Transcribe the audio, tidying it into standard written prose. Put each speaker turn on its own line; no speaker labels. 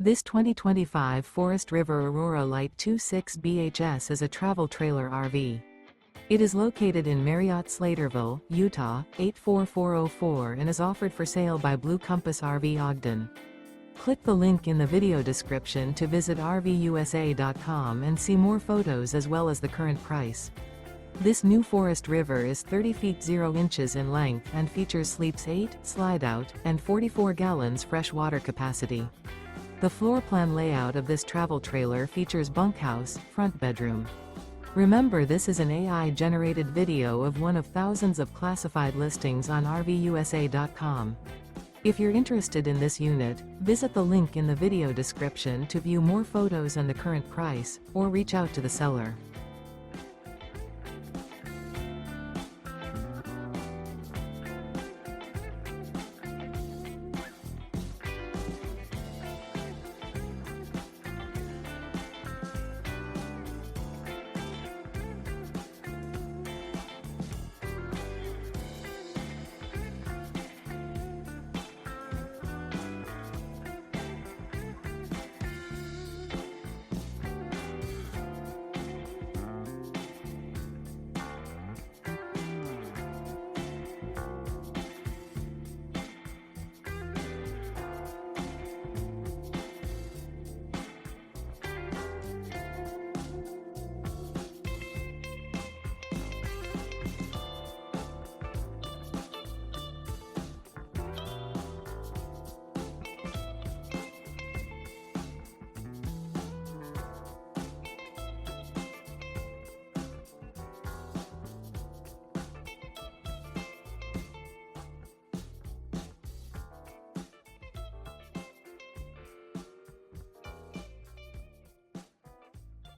This 2025 Forest River Aurora Light 26 BHS is a travel trailer RV. It is located in Marriott-Slaterville, Utah, 84404 and is offered for sale by Blue Compass RV Ogden. Click the link in the video description to visit RVUSA.com and see more photos as well as the current price. This new Forest River is 30 feet 0 inches in length and features sleeps 8, slide-out, and 44 gallons fresh water capacity. The floor plan layout of this travel trailer features bunkhouse, front bedroom. Remember, this is an AI-generated video of one of thousands of classified listings on RVUSA.com. If you're interested in this unit, visit the link in the video description to view more photos and the current price, or reach out to the seller.